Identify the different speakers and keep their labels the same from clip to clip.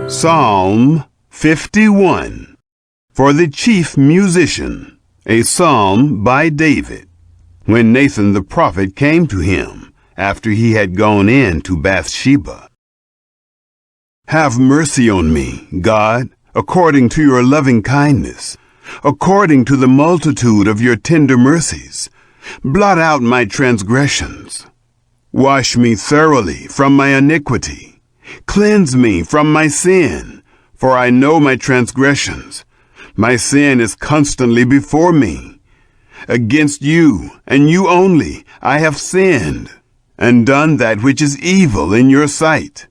Speaker 1: Psalm 51. For the chief musician, a psalm by David. When Nathan the prophet came to him, after he had gone in to Bathsheba. Have mercy on me, God, according to your loving kindness, according to the multitude of your tender mercies. Blot out my transgressions. Wash me thoroughly from my iniquity. Cleanse me from my sin, for I know my transgressions. My sin is constantly before me. Against you, and you only, I have sinned, and done that which is evil in your sight,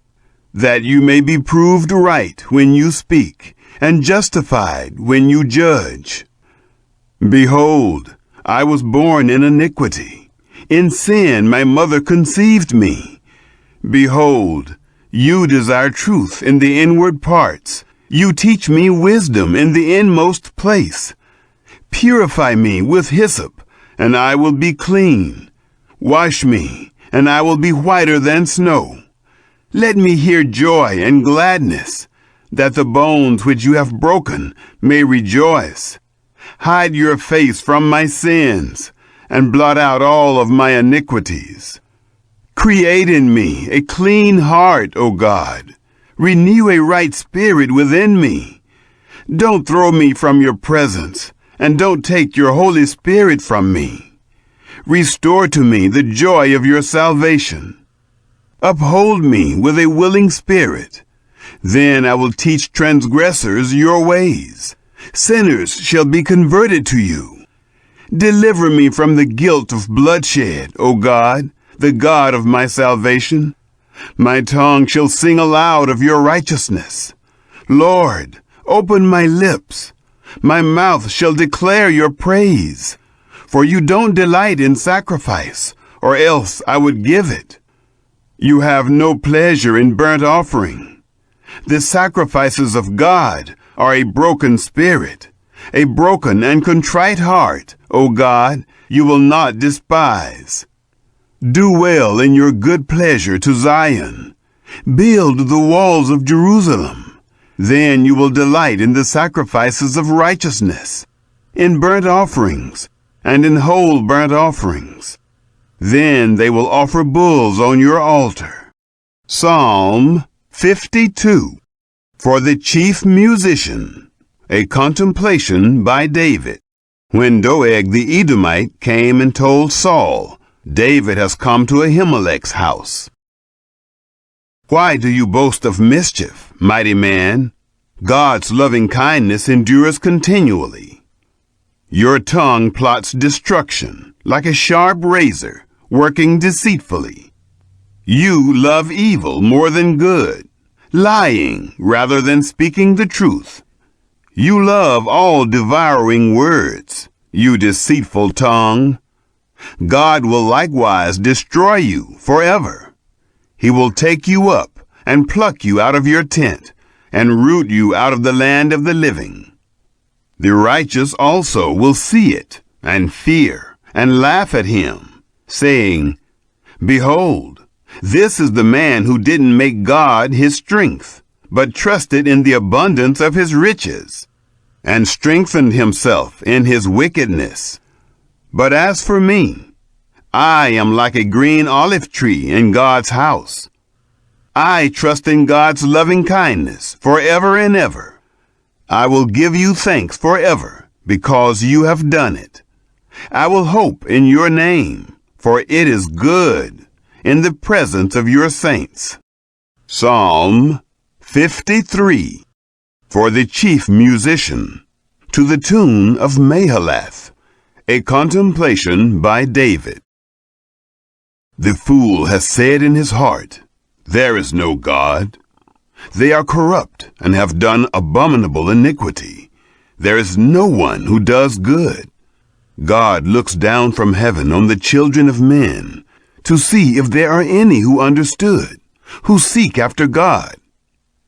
Speaker 1: that you may be proved right when you speak, and justified when you judge. Behold, I was born in iniquity. In sin my mother conceived me. Behold, you desire truth in the inward parts. You teach me wisdom in the inmost place. Purify me with hyssop, and I will be clean. Wash me, and I will be whiter than snow. Let me hear joy and gladness, that the bones which you have broken may rejoice. Hide your face from my sins, and blot out all of my iniquities. Create in me a clean heart, O God. Renew a right spirit within me. Don't throw me from your presence, and don't take your Holy Spirit from me. Restore to me the joy of your salvation. Uphold me with a willing spirit. Then I will teach transgressors your ways. Sinners shall be converted to you. Deliver me from the guilt of bloodshed, O God, the God of my salvation. My tongue shall sing aloud of your righteousness. Lord, open my lips. My mouth shall declare your praise. For you don't delight in sacrifice, or else I would give it. You have no pleasure in burnt offering. The sacrifices of God are a broken spirit, a broken and contrite heart, O God, you will not despise. Do well in your good pleasure to Zion. Build the walls of Jerusalem. Then you will delight in the sacrifices of righteousness, in burnt offerings, and in whole burnt offerings. Then they will offer bulls on your altar. Psalm 52. For the chief musician, a contemplation by David. When Doeg the Edomite came and told Saul, David has come to Ahimelech's house. Why do you boast of mischief, mighty man? God's loving kindness endures continually. Your tongue plots destruction, like a sharp razor, working deceitfully. You love evil more than good, lying rather than speaking the truth. You love all devouring words, you deceitful tongue. God will likewise destroy you forever. He will take you up and pluck you out of your tent and root you out of the land of the living. The righteous also will see it and fear and laugh at him, saying, Behold, this is the man who didn't make God his strength, but trusted in the abundance of his riches, and strengthened himself in his wickedness. But as for me, I am like a green olive tree in God's house. I trust in God's loving kindness forever and ever. I will give you thanks forever because you have done it. I will hope in your name, for it is good in the presence of your saints. Psalm 53. For the chief musician, to the tune of Mahalath, a contemplation by David. The fool has said in his heart, There is no God. They are corrupt and have done abominable iniquity. There is no one who does good. God looks down from heaven on the children of men to see if there are any who understood, who seek after God.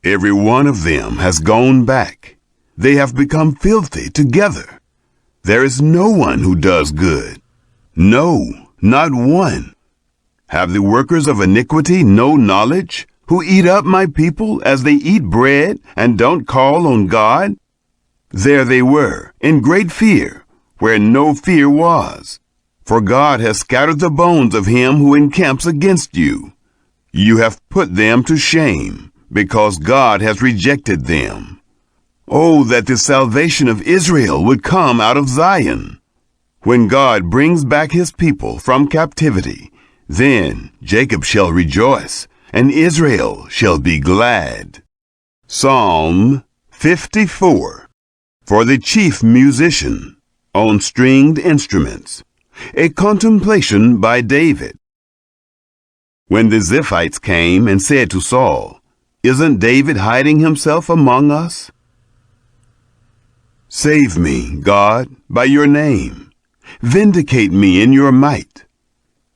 Speaker 1: Every one of them has gone back. They have become filthy together. There is no one who does good. No, not one. Have the workers of iniquity no knowledge? who eat up my people as they eat bread and don't call on God? There they were, in great fear, where no fear was. For God has scattered the bones of him who encamps against you. You have put them to shame, because God has rejected them. Oh, that the salvation of Israel would come out of Zion. When God brings back his people from captivity, then Jacob shall rejoice, and Israel shall be glad. Psalm 54. For the chief musician, on stringed instruments, a contemplation by David. When the Ziphites came and said to Saul, "Isn't David hiding himself among us?" Save me, God, by your name. Vindicate me in your might.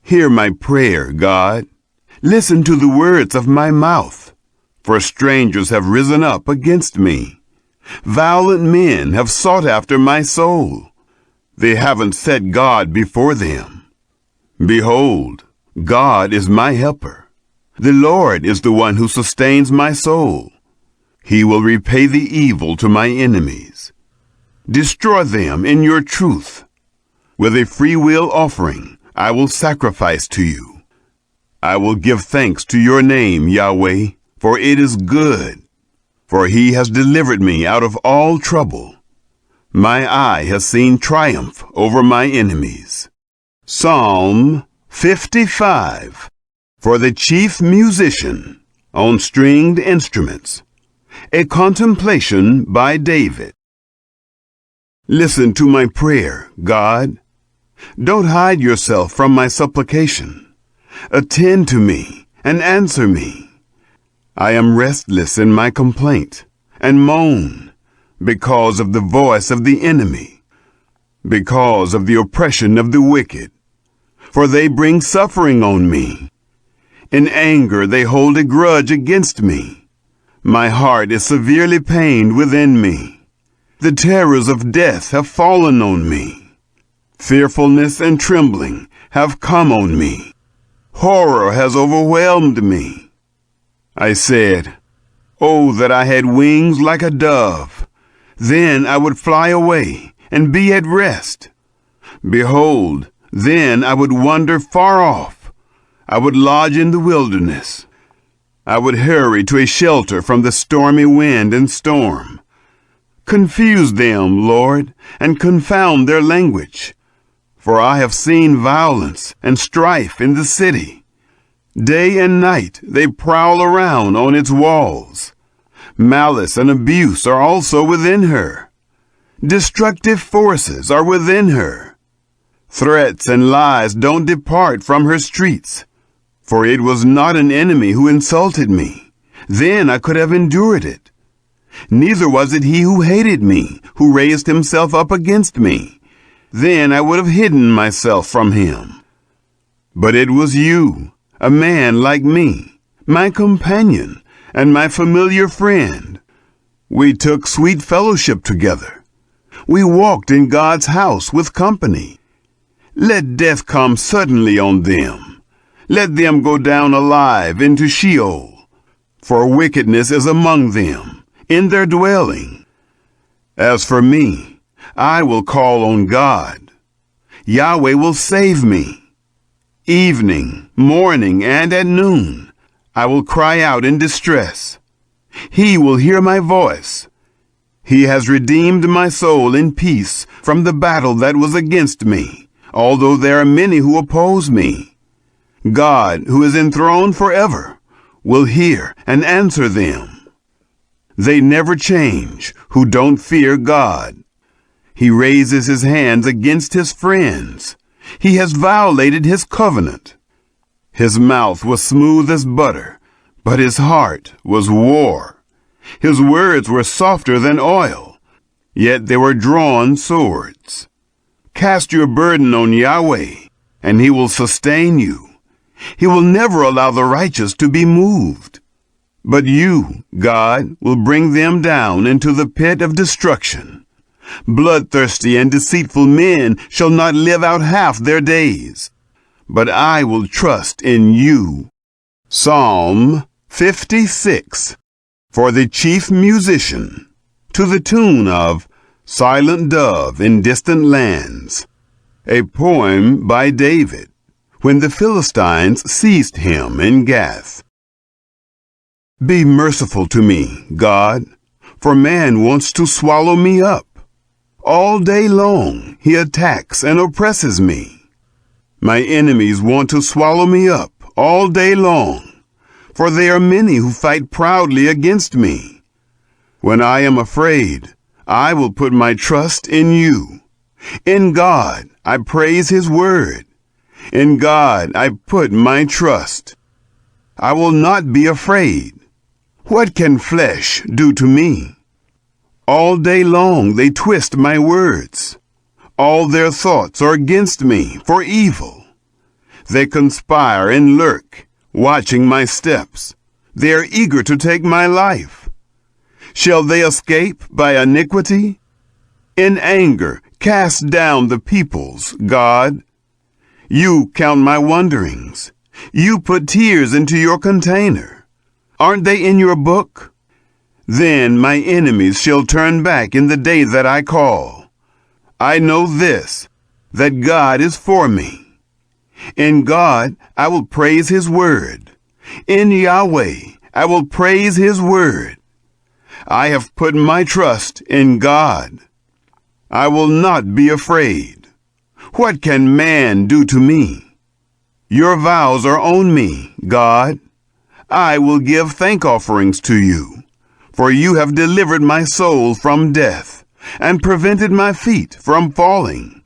Speaker 1: Hear my prayer, God. Listen to the words of my mouth. For strangers have risen up against me. Violent men have sought after my soul. They haven't set God before them. Behold, God is my helper. The Lord is the one who sustains my soul. He will repay the evil to my enemies. Destroy them in your truth. With a freewill offering, I will sacrifice to you. I will give thanks to your name, Yahweh, for it is good. For he has delivered me out of all trouble. My eye has seen triumph over my enemies. Psalm 55. For the chief musician, on stringed instruments, a contemplation by David. Listen to my prayer, God. Don't hide yourself from my supplication. Attend to me and answer me. I am restless in my complaint and moan because of the voice of the enemy, because of the oppression of the wicked. For they bring suffering on me. In anger they hold a grudge against me. My heart is severely pained within me. The terrors of death have fallen on me. Fearfulness and trembling have come on me. Horror has overwhelmed me. I said, "Oh, that I had wings like a dove. Then I would fly away and be at rest. Behold, then I would wander far off. I would lodge in the wilderness. I would hurry to a shelter from the stormy wind and storm. Confuse them, Lord, and confound their language. For I have seen violence and strife in the city. Day and night they prowl around on its walls. Malice and abuse are also within her. Destructive forces are within her. Threats and lies don't depart from her streets. For it was not an enemy who insulted me. Then I could have endured it. Neither was it he who hated me, who raised himself up against me. Then I would have hidden myself from him. But it was you, a man like me, my companion and my familiar friend. We took sweet fellowship together. We walked in God's house with company. Let death come suddenly on them. Let them go down alive into Sheol. For wickedness is among them, in their dwelling. As for me, I will call on God. Yahweh will save me. Evening, morning, and at noon, I will cry out in distress. He will hear my voice. He has redeemed my soul in peace from the battle that was against me, although there are many who oppose me. God, who is enthroned forever, will hear and answer them. They never change who don't fear God. He raises his hands against his friends. He has violated his covenant. His mouth was smooth as butter, but his heart was war. His words were softer than oil, yet they were drawn swords. Cast your burden on Yahweh, and he will sustain you. He will never allow the righteous to be moved. But you, God, will bring them down into the pit of destruction. Bloodthirsty and deceitful men shall not live out half their days. But I will trust in you. Psalm 56. For the chief musician, to the tune of Silent Dove in Distant Lands, a poem by David, when the Philistines seized him in Gath. Be merciful to me, God, for man wants to swallow me up. All day long he attacks and oppresses me. My enemies want to swallow me up all day long, for there are many who fight proudly against me. When I am afraid, I will put my trust in you. In God I praise his word. In God I put my trust. I will not be afraid. What can flesh do to me? All day long they twist my words. All their thoughts are against me for evil. They conspire and lurk, watching my steps. They are eager to take my life. Shall they escape by iniquity? In anger, cast down the peoples, God. You count my wanderings. You put tears into your container. Aren't they in your book? Then my enemies shall turn back in the day that I call. I know this, that God is for me. In God I will praise his word. In Yahweh I will praise his word. I have put my trust in God. I will not be afraid. What can man do to me? Your vows are on me, God. I will give thank offerings to you, for you have delivered my soul from death and prevented my feet from falling,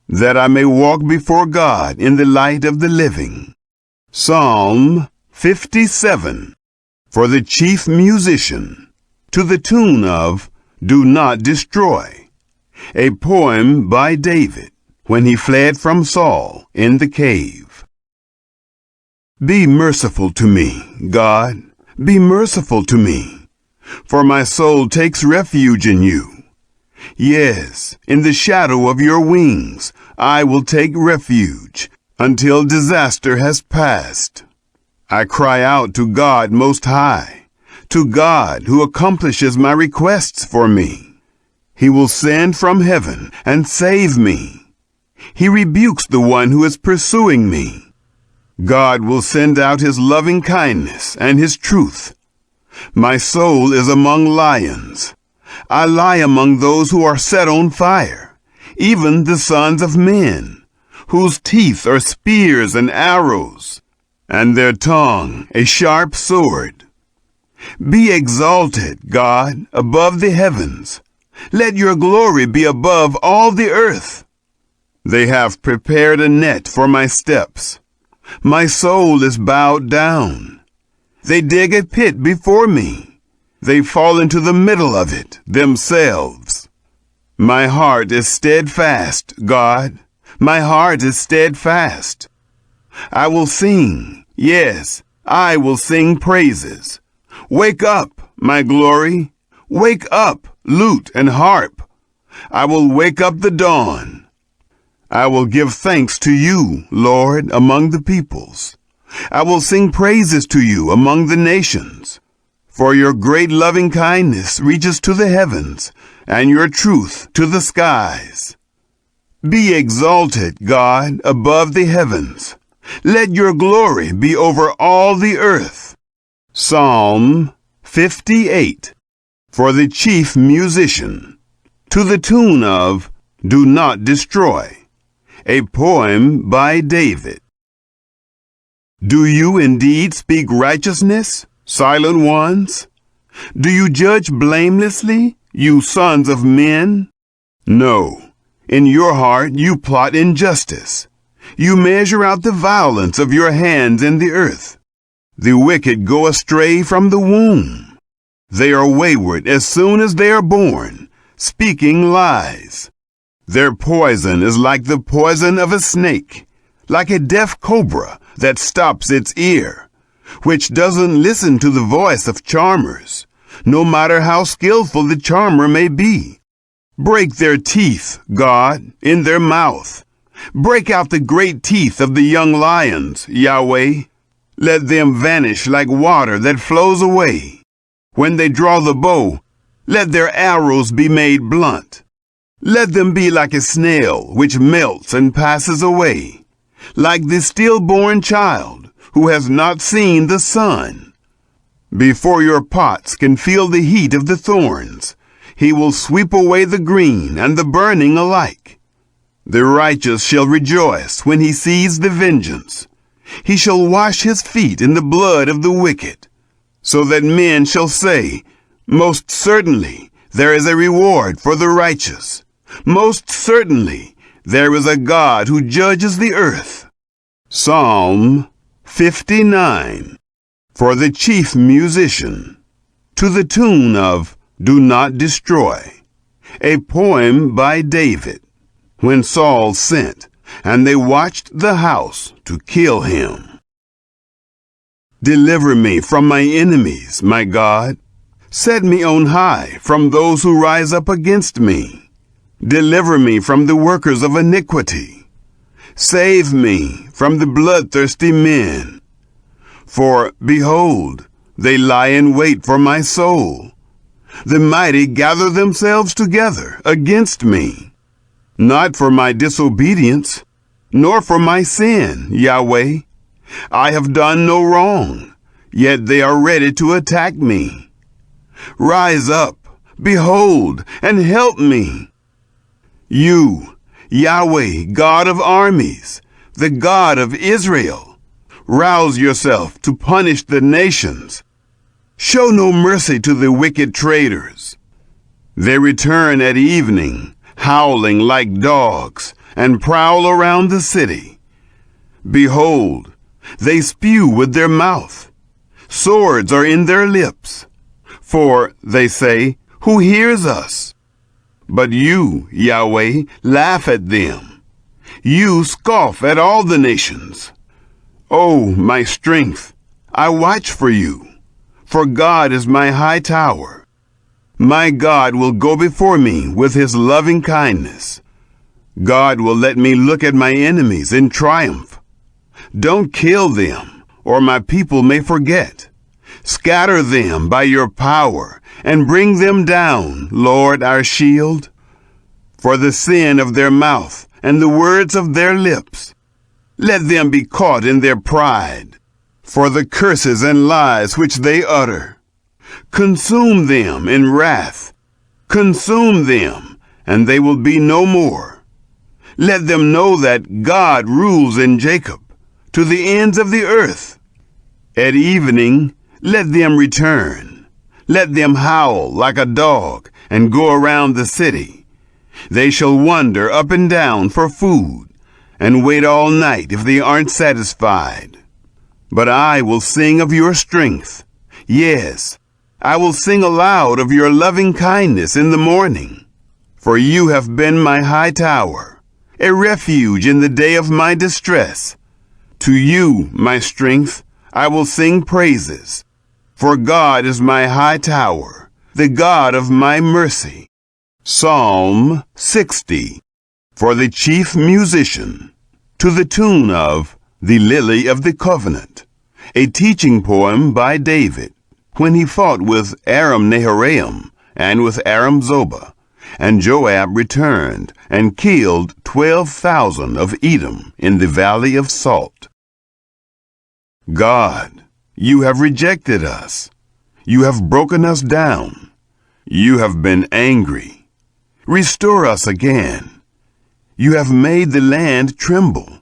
Speaker 1: that I may walk before God in the light of the living. Psalm 57. For the chief musician, to the tune of Do Not Destroy, a poem by David, when he fled from Saul in the cave. Be merciful to me, God, be merciful to me, for my soul takes refuge in you. Yes, in the shadow of your wings I will take refuge until disaster has passed. I cry out to God Most High, to God who accomplishes my requests for me. He will send from heaven and save me. He rebukes the one who is pursuing me. God will send out his loving kindness and his truth. My soul is among lions. I lie among those who are set on fire, even the sons of men, whose teeth are spears and arrows, and their tongue a sharp sword. Be exalted, God, above the heavens. Let your glory be above all the earth. They have prepared a net for my steps. My soul is bowed down. They dig a pit before me. They fall into the middle of it themselves. My heart is steadfast, God. My heart is steadfast. I will sing, yes, I will sing praises. Wake up, my glory. Wake up, lute and harp. I will wake up the dawn. I will give thanks to you, Lord, among the peoples. I will sing praises to you among the nations. For your great loving kindness reaches to the heavens, and your truth to the skies. Be exalted, God, above the heavens. Let your glory be over all the earth. Psalm 58. For the chief musician, to the tune of Do Not Destroy, a poem by David. Do you indeed speak righteousness, silent ones? Do you judge blamelessly, you sons of men? No, in your heart you plot injustice. You measure out the violence of your hands in the earth. The wicked go astray from the womb. They are wayward as soon as they are born, speaking lies. Their poison is like the poison of a snake, like a deaf cobra that stops its ear, which doesn't listen to the voice of charmers, no matter how skillful the charmer may be. Break their teeth, God, in their mouth. Break out the great teeth of the young lions, Yahweh. Let them vanish like water that flows away. When they draw the bow, let their arrows be made blunt. Let them be like a snail which melts and passes away, like the stillborn child who has not seen the sun. Before your pots can feel the heat of the thorns, he will sweep away the green and the burning alike. The righteous shall rejoice when he sees the vengeance. He shall wash his feet in the blood of the wicked, so that men shall say, most certainly there is a reward for the righteous. Most certainly there is a God who judges the earth. Psalm 59. For the chief musician, to the tune of Do Not Destroy, a poem by David, when Saul sent, and they watched the house to kill him. Deliver me from my enemies, my God. Set me on high from those who rise up against me. Deliver me from the workers of iniquity. Save me from the bloodthirsty men. For, behold, they lie in wait for my soul. The mighty gather themselves together against me. Not for my disobedience, nor for my sin, Yahweh. I have done no wrong, yet they are ready to attack me. Rise up, behold, and help me. You, Yahweh, God of armies, the God of Israel, rouse yourself to punish the nations. Show no mercy to the wicked traitors. They return at evening, howling like dogs, and prowl around the city. Behold, they spew with their mouth. Swords are in their lips. For, they say, who hears us? But you, Yahweh, laugh at them. You scoff at all the nations. O my strength, I watch for you, for God is my high tower. My God will go before me with his loving kindness. God will let me look at my enemies in triumph. Don't kill them, or my people may forget. Scatter them by your power, and bring them down, Lord our shield. For the sin of their mouth and the words of their lips, let them be caught in their pride, for the curses and lies which they utter. Consume them in wrath. Consume them, and they will be no more. Let them know that God rules in Jacob, to the ends of the earth. At evening, let them return. Let them howl like a dog and go around the city. They shall wander up and down for food and wait all night if they aren't satisfied. But I will sing of your strength. Yes, I will sing aloud of your loving kindness in the morning. For you have been my high tower, a refuge in the day of my distress. To you, my strength, I will sing praises. For God is my high tower, the God of my mercy. Psalm 60. For the chief musician, to the tune of The Lily of the Covenant, a teaching poem by David, when he fought with Aram-Naharaim and with Aram-Zobah, and Joab returned and killed 12,000 of Edom in the valley of Salt. God, you have rejected us. You have broken us down. You have been angry. Restore us again. You have made the land tremble.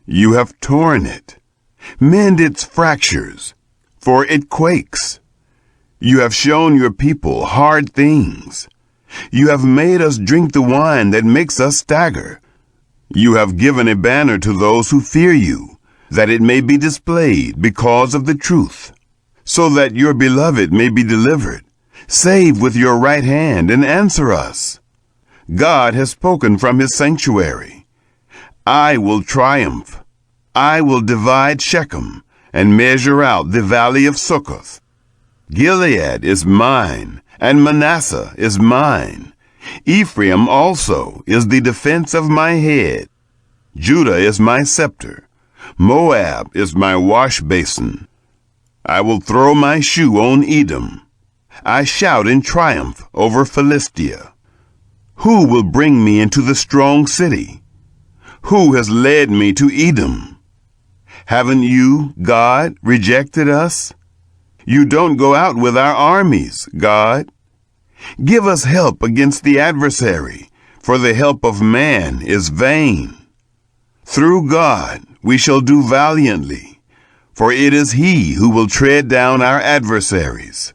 Speaker 1: You have torn it. Mend its fractures, for it quakes. You have shown your people hard things. You have made us drink the wine that makes us stagger. You have given a banner to those who fear you, that it may be displayed because of the truth, so that your beloved may be delivered. Save with your right hand and answer us. God has spoken from his sanctuary. I will triumph. I will divide Shechem and measure out the valley of Succoth. Gilead is mine, and Manasseh is mine. Ephraim also is the defense of my head. Judah is my scepter. Moab is my wash basin. I will throw my shoe on Edom. I shout in triumph over Philistia. Who will bring me into the strong city? Who has led me to Edom? Haven't you, God, rejected us? You don't go out with our armies, God. Give us help against the adversary, for the help of man is vain. Through God we shall do valiantly, for it is He who will tread down our adversaries.